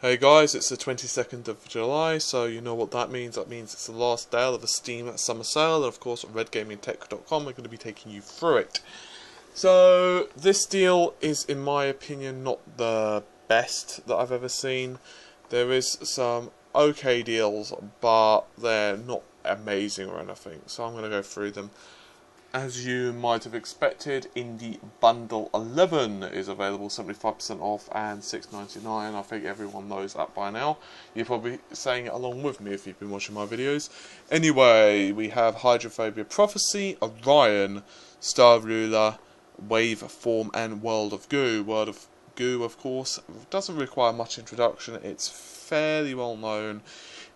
Hey guys, it's the 22nd of July, so you know what that means. That means it's the last day of the Steam Summer Sale, and of course, RedGamingTech.com are going to be taking you through it. So, this deal is, in my opinion, not the best that I've ever seen. There is some okay deals, but they're not amazing or anything, so I'm going to go through them. As you might have expected, Indie Bundle 11 is available 75% off and $6.99. I think everyone knows that by now. You're probably saying it along with me if you've been watching my videos. Anyway, we have Hydrophobia Prophecy, Orion, Star Ruler, Wave Form, and World of Goo. World of Goo, of course, doesn't require much introduction. It's fairly well known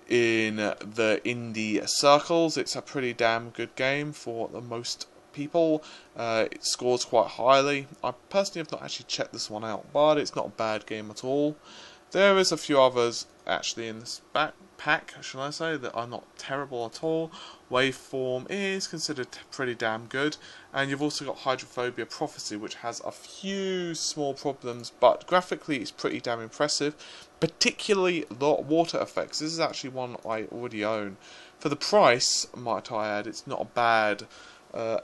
in the indie circles. It's a pretty damn good game for the most people. It scores quite highly. I personally have not actually checked this one out, but it's not a bad game at all. There is a few others actually in this pack, should I say, that are not terrible at all. Waveform is considered pretty damn good, and you've also got Hydrophobia Prophecy, which has a few small problems, but graphically it's pretty damn impressive, particularly the water effects. This is actually one I already own. For the price, might I add, it's not a bad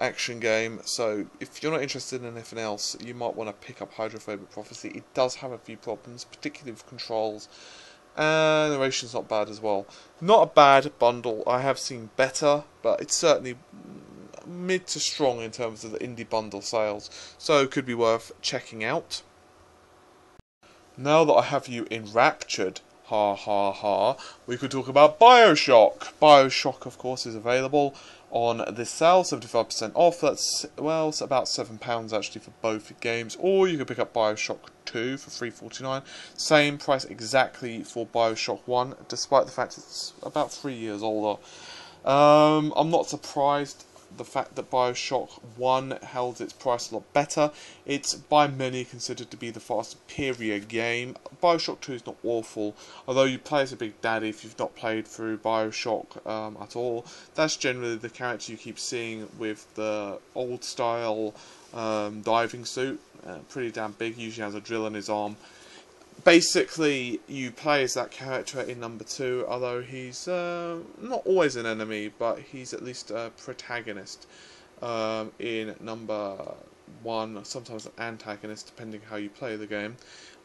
action game, so if you're not interested in anything else, you might want to pick up Hydrophobia Prophecy. It does have a few problems, particularly with controls, and narration's not bad as well. Not a bad bundle. I have seen better, but it's certainly mid to strong in terms of the indie bundle sales, so it could be worth checking out. Now that I have you enraptured, ha ha ha, we could talk about Bioshock. Bioshock, of course, is available on this sale, 75% off. That's, well, it's about £7 actually for both games. Or you could pick up Bioshock 2 for $3.49. Same price exactly for Bioshock 1, despite the fact it's about 3 years older. I'm not surprised the fact that Bioshock 1 held its price a lot better. It's by many considered to be the far superior game. Bioshock 2 is not awful, although you play as a big daddy if you've not played through Bioshock at all. That's generally the character you keep seeing with the old style diving suit. Pretty damn big, usually has a drill in his arm. Basically, you play as that character in number 2, although he's not always an enemy, but he's at least a protagonist in number 1, sometimes an antagonist, depending how you play the game.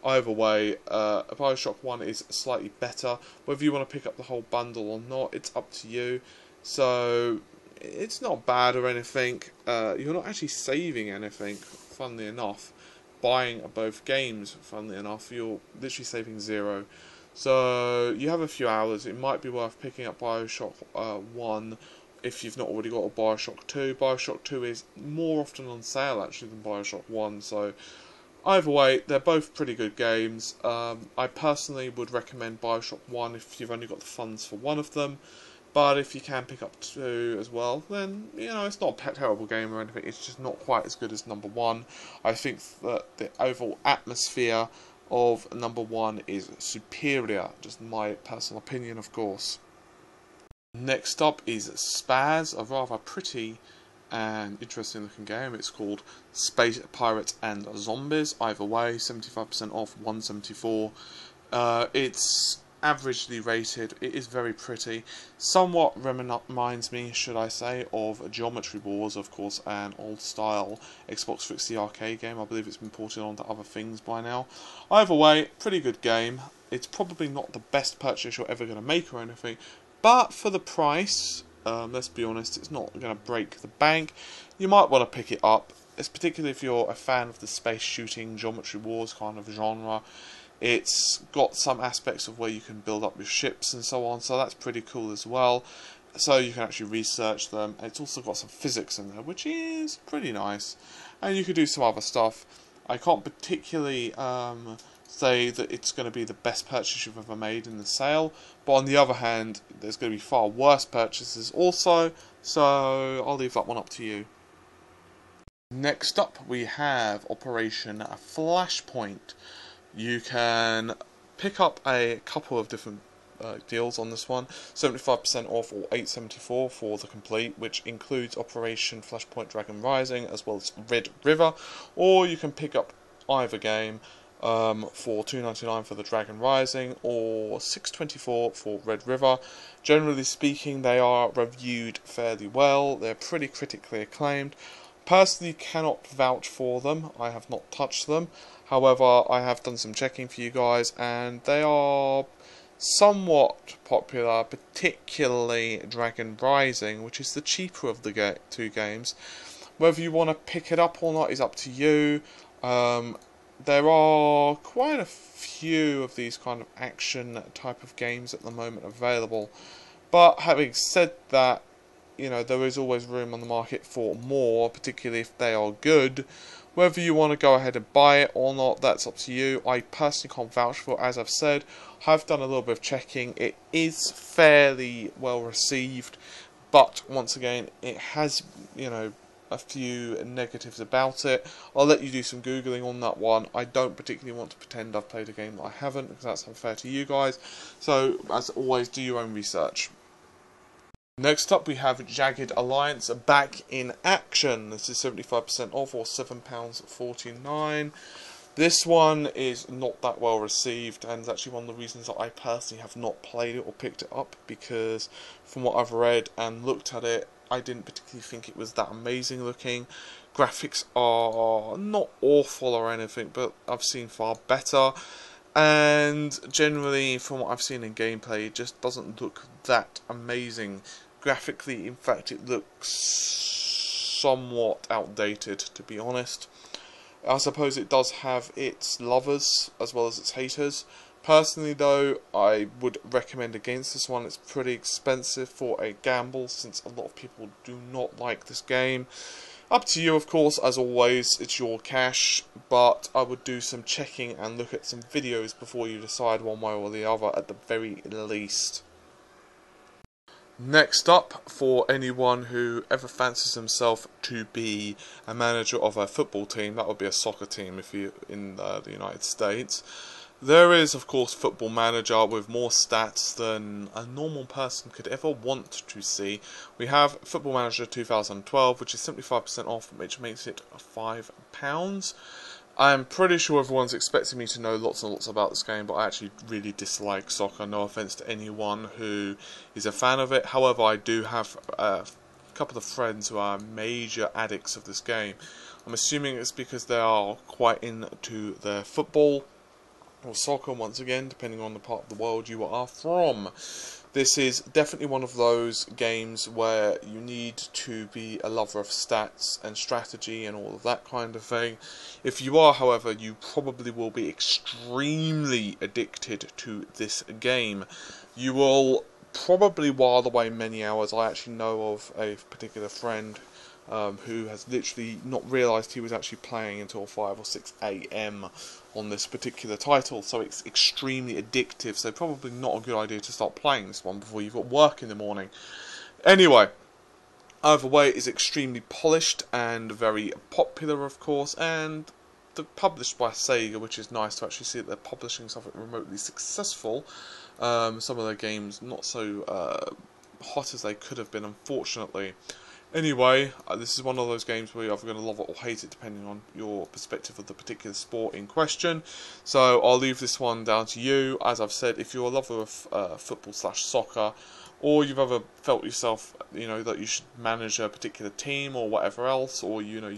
Either way, Bioshock 1 is slightly better. Whether you want to pick up the whole bundle or not, it's up to you. So, it's not bad or anything. You're not actually saving anything, funnily enough. Buying both games, funnily enough, you're literally saving 0. So you have a few hours. It might be worth picking up Bioshock 1 if you've not already got a Bioshock 2. Bioshock 2 is more often on sale actually than Bioshock 1, so either way, they're both pretty good games. I personally would recommend Bioshock 1 if you've only got the funds for one of them. But if you can pick up 2 as well, then, you know, it's not a terrible game or anything. It's just not quite as good as number 1. I think that the overall atmosphere of number 1 is superior. Just my personal opinion, of course. Next up is Spazz, a rather pretty and interesting looking game. It's called Space Pirates and Zombies. Either way, 75% off, $1.74. It's averagely rated. It is very pretty. Somewhat reminds me, should I say, of Geometry Wars, of course, an old style Xbox 360 arcade game. I believe it's been ported onto other things by now. Either way, pretty good game. It's probably not the best purchase you're ever going to make or anything, but for the price, let's be honest, it's not going to break the bank. You might want to pick it up. It's particularly if you're a fan of the space shooting Geometry Wars kind of genre. It's got some aspects of where you can build up your ships and so on, so that's pretty cool as well. So you can actually research them. It's also got some physics in there, which is pretty nice. And you could do some other stuff. I can't particularly say that it's going to be the best purchase you've ever made in the sale, but on the other hand, there's going to be far worse purchases also, so I'll leave that one up to you. Next up, we have Operation Flashpoint. You can pick up a couple of different deals on this one. 75% off or $8.74 for the complete, which includes Operation Flashpoint Dragon Rising as well as Red River. Or you can pick up either game for $2.99 for the Dragon Rising, or $6.24 for Red River. Generally speaking, they are reviewed fairly well. They're pretty critically acclaimed. Personally, cannot vouch for them. I have not touched them. However, I have done some checking for you guys, and they are somewhat popular, particularly Dragon Rising, which is the cheaper of the two games. Whether you want to pick it up or not is up to you. There are quite a few of these kind of action type of games at the moment available, but having said that, you know, there is always room on the market for more, particularly if they are good. Whether you want to go ahead and buy it or not, that's up to you. I personally can't vouch for it, as I've said. I've done a little bit of checking. It is fairly well received, but once again, it has, you know, a few negatives about it. I'll let you do some googling on that one. I don't particularly want to pretend I've played a game that I haven't, because that's unfair to you guys. So, as always, do your own research. Next up, we have Jagged Alliance back in action. This is 75% off, or £7.49. This one is not that well received, and is actually one of the reasons that I personally have not played it or picked it up, because from what I've read and looked at it, I didn't particularly think it was that amazing looking. Graphics are not awful or anything, but I've seen far better. And generally, from what I've seen in gameplay, it just doesn't look that amazing. Graphically, in fact, it looks somewhat outdated, to be honest. I suppose it does have its lovers as well as its haters. Personally though, I would recommend against this one. It's pretty expensive for a gamble, since a lot of people do not like this game. Up to you, of course, as always, it's your cash, but I would do some checking and look at some videos before you decide one way or the other, at the very least. Next up, for anyone who ever fancies himself to be a manager of a football team, that would be a soccer team if you're in the United States. There is, of course, Football Manager with more stats than a normal person could ever want to see. We have Football Manager 2012, which is 75% off, which makes it £5. I'm pretty sure everyone's expecting me to know lots and lots about this game, but I actually really dislike soccer. No offence to anyone who is a fan of it. However, I do have a couple of friends who are major addicts of this game. I'm assuming it's because they are quite into their football or soccer, once again, depending on the part of the world you are from. This is definitely one of those games where you need to be a lover of stats and strategy and all of that kind of thing. If you are, however, you probably will be extremely addicted to this game. You will probably while away many hours. I actually know of a particular friend who has literally not realised he was actually playing until 5 or 6 AM on this particular title, so it's extremely addictive, so probably not a good idea to start playing this one before you've got work in the morning. Anyway, either way, it is extremely polished and very popular, of course, and published by Sega, which is nice to actually see that they're publishing something remotely successful. Some of their games not so hot as they could have been, unfortunately. Anyway, this is one of those games where you're either going to love it or hate it, depending on your perspective of the particular sport in question. So I'll leave this one down to you. As I've said, if you're a lover of football/soccer, or you've ever felt yourself, you know, that you should manage a particular team or whatever else, or you're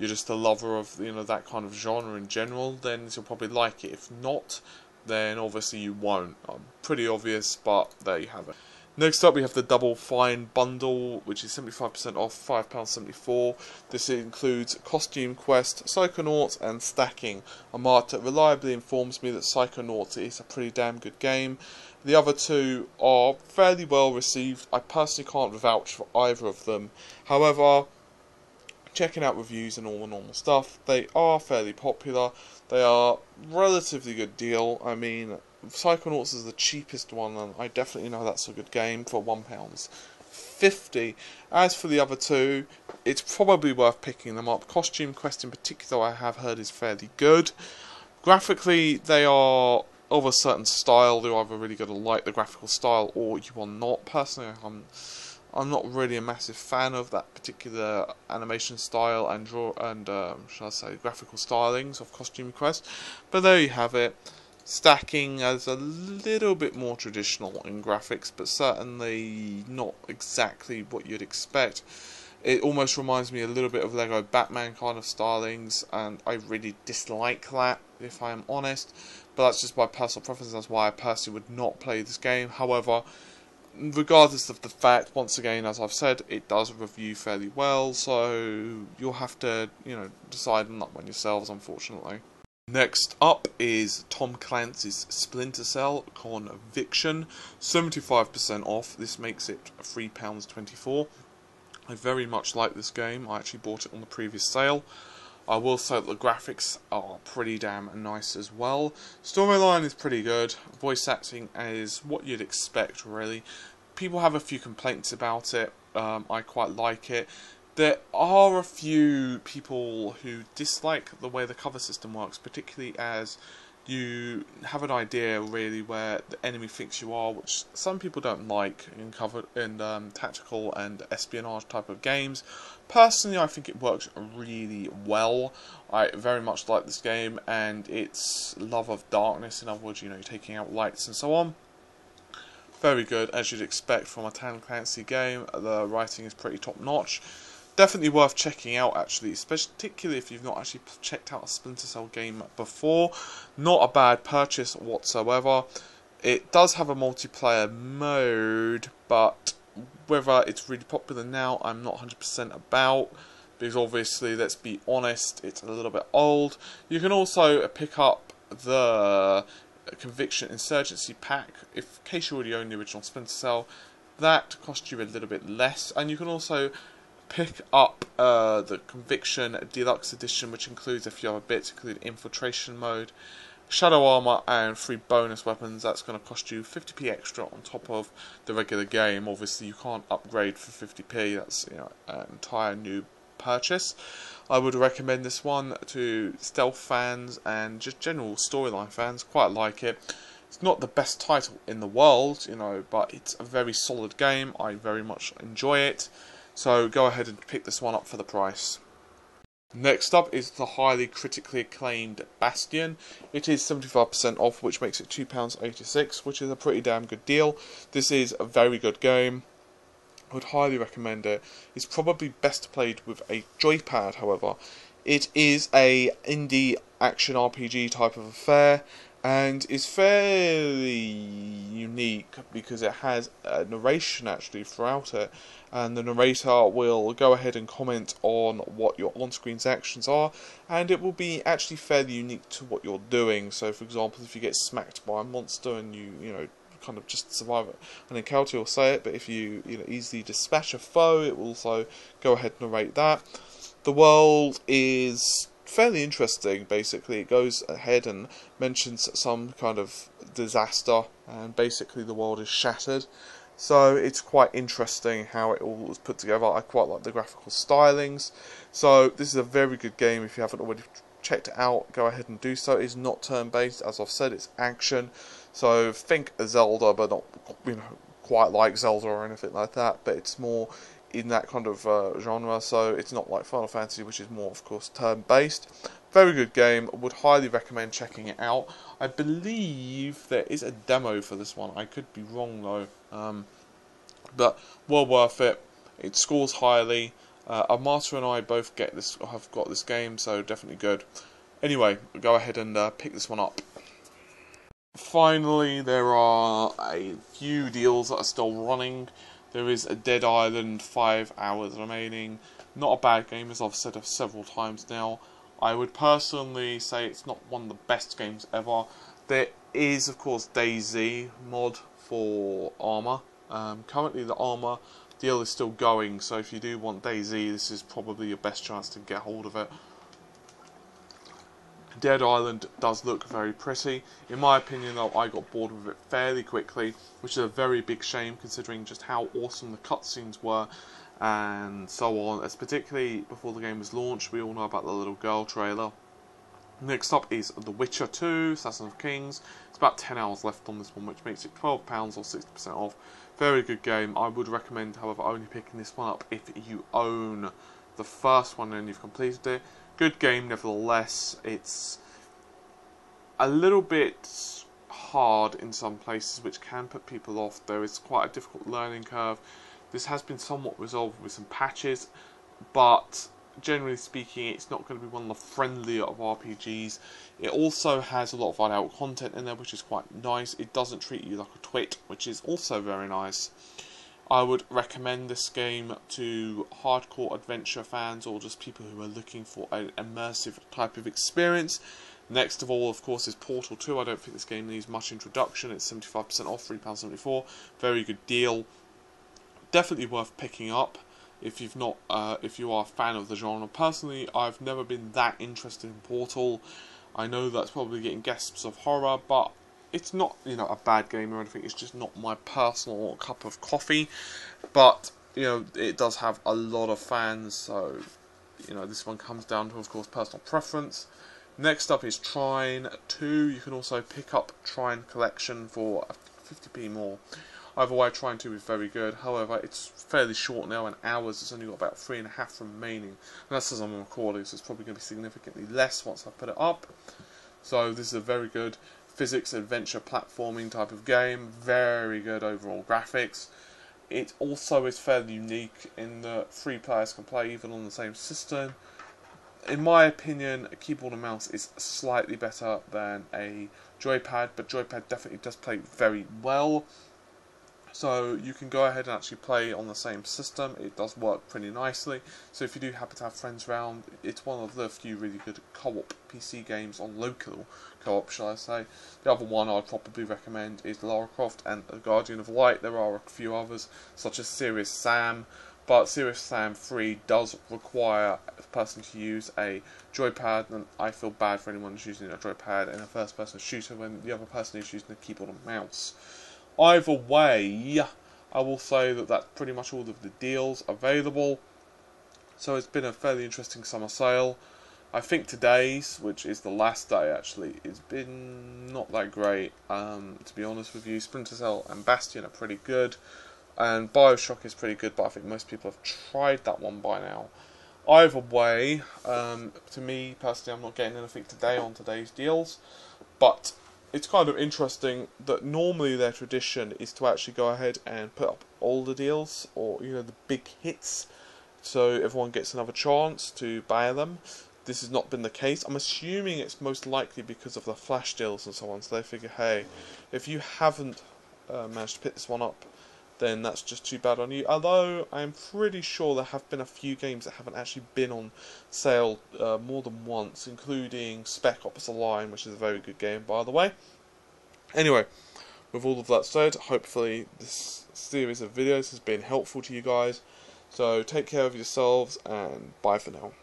just a lover of, you know, that kind of genre in general, then you'll probably like it. If not, then obviously you won't. Pretty obvious, but there you have it. Next up, we have the Double Fine Bundle, which is 75% off, £5.74. This includes Costume Quest, Psychonauts, and Stacking. A mark that reliably informs me that Psychonauts is a pretty damn good game. The other two are fairly well received. I personally can't vouch for either of them. However, checking out reviews and all the normal stuff, they are fairly popular. They are relatively good deal. I mean, Psychonauts is the cheapest one, and I definitely know that's a good game for £1.50. As for the other two, it's probably worth picking them up. Costume Quest in particular, I have heard, is fairly good. Graphically, they are of a certain style. You're either really going to like the graphical style, or you are not. Personally, I'm not really a massive fan of that particular animation style and shall I say, graphical stylings of Costume Quest. But there you have it. Stacking as a little bit more traditional in graphics, but certainly not exactly what you'd expect. It almost reminds me a little bit of Lego Batman kind of stylings, and I really dislike that, if I am honest. But that's just my personal preference. That's why I personally would not play this game. However, regardless of the fact, once again, as I've said, it does review fairly well, so you'll have to, decide on that one yourselves, unfortunately. Next up is Tom Clancy's Splinter Cell Conviction, 75% off. This makes it £3.24. I very much like this game. I actually bought it on the previous sale. I will say that the graphics are pretty damn nice as well. Storyline is pretty good. Voice acting is what you'd expect, really. People have a few complaints about it. I quite like it. There are a few people who dislike the way the cover system works, particularly as you have an idea really where the enemy thinks you are, which some people don't like in tactical and espionage type of games. Personally, I think it works really well. I very much like this game and its love of darkness. In other words, taking out lights and so on. Very good, as you'd expect from a Tom Clancy game. The writing is pretty top notch. Definitely worth checking out, actually, particularly if you've not actually checked out a Splinter Cell game before. Not a bad purchase whatsoever. It does have a multiplayer mode, but whether it's really popular now, I'm not 100% about, because obviously, let's be honest, it's a little bit old. You can also pick up the Conviction Insurgency pack, in case you already own the original Splinter Cell. That costs you a little bit less, and you can also pick up the Conviction Deluxe Edition, which includes a few other bits, including Infiltration Mode, Shadow Armor, and 3 bonus weapons. That's going to cost you 50p extra on top of the regular game. Obviously, you can't upgrade for 50p. That's an entire new purchase. I would recommend this one to stealth fans and just general storyline fans. Quite like it. It's not the best title in the world, but it's a very solid game. I very much enjoy it. So go ahead and pick this one up for the price. Next up is the highly critically acclaimed Bastion. It is 75% off, which makes it £2.86, which is a pretty damn good deal. This is a very good game. I would highly recommend it. It's probably best played with a joypad, however. It is a indie action RPG type of affair, and is fairly unique because it has a narration actually throughout it, and the narrator will go ahead and comment on what your on-screen actions are, and it will be actually fairly unique to what you're doing. So for example, if you get smacked by a monster and you kind of just survive an encounter, you'll say it, but if you easily dispatch a foe, it will also go ahead and narrate that. The world is fairly interesting. Basically, it goes ahead and mentions some kind of disaster, and basically the world is shattered. So it's quite interesting how it all was put together. I quite like the graphical stylings. So this is a very good game. If you haven't already checked it out, go ahead and do so. It's not turn-based, as I've said. It's action. So think Zelda, but not quite like Zelda or anything like that. But it's more in that kind of genre, so it's not like Final Fantasy, which is more, of course, turn-based. Very good game. Would highly recommend checking it out. I believe there is a demo for this one. I could be wrong though, but well worth it. It scores highly. Amata and I both have got this game, so definitely good. Anyway, go ahead and pick this one up. Finally, there are a few deals that are still running. There is a Dead Island, 5 hours remaining. Not a bad game, as I've said several times now. I would personally say it's not one of the best games ever. There is, of course, DayZ mod for Armour. Currently, the Armour deal is still going, so if you do want DayZ, this is probably your best chance to get hold of it. Dead Island does look very pretty. In my opinion though, I got bored with it fairly quickly, which is a very big shame considering just how awesome the cutscenes were and so on, as particularly before the game was launched. We all know about the little girl trailer. Next up is The Witcher 2, Assassin of Kings. It's about 10 hours left on this one, which makes it £12 or 60% off, Very good game. I would recommend, however, only picking this one up if you own the first one and you've completed it. Good game, nevertheless. It's a little bit hard in some places, which can put people off. There is quite a difficult learning curve. This has been somewhat resolved with some patches, but generally speaking, it's not going to be one of the friendlier of RPGs. It also has a lot of adult content in there, which is quite nice. It doesn't treat you like a twit, which is also very nice. I would recommend this game to hardcore adventure fans or just people who are looking for an immersive type of experience. Next of all, of course, is Portal 2. I don't think this game needs much introduction. It's 75% off, £3.74. Very good deal. Definitely worth picking up if you've not, if you are a fan of the genre. Personally, I've never been that interested in Portal. I know that's probably getting gasps of horror, but it's not, you know, a bad game or anything. It's just not my personal cup of coffee. But you know, it does have a lot of fans, so you know, this one comes down to, of course, personal preference. Next up is Trine 2. You can also pick up Trine Collection for 50p more. Either way, Trine 2 is very good. However, it's fairly short now, in hours. It's only got about 3.5 remaining. And that's as I'm recording, so it's probably going to be significantly less once I put it up. So this is a very good physics, adventure, platforming type of game. Very good overall graphics. It also is fairly unique in that 3 players can play even on the same system. In my opinion, a keyboard and mouse is slightly better than a joypad, but joypad definitely does play very well. So you can go ahead and actually play on the same system. It does work pretty nicely. So if you do happen to have friends around, it's one of the few really good co-op PC games on local co-op, shall I say. The other one I'd probably recommend is Lara Croft and The Guardian of Light. There are a few others, such as Serious Sam. But Serious Sam 3 does require a person to use a joypad, and I feel bad for anyone who's using a joypad in a first-person shooter when the other person is using a keyboard and mouse. Either way, I will say that that's pretty much all of the deals available. So it's been a fairly interesting summer sale. I think today's, which is the last day actually, it's been not that great, to be honest with you. Splinter and Bastion are pretty good, and Bioshock is pretty good, but I think most people have tried that one by now. Either way, to me personally, I'm not getting anything today on today's deals, but it's kind of interesting that normally their tradition is to actually go ahead and put up all the deals, or you know, the big hits, so everyone gets another chance to buy them. This has not been the case. I'm assuming it's most likely because of the flash deals and so on, so they figure, hey, if you haven't managed to pick this one up, then that's just too bad on you. Although I'm pretty sure there have been a few games that haven't actually been on sale more than once, including Spec Ops: The Line, which is a very good game, by the way. Anyway, with all of that said, hopefully this series of videos has been helpful to you guys. So take care of yourselves, and bye for now.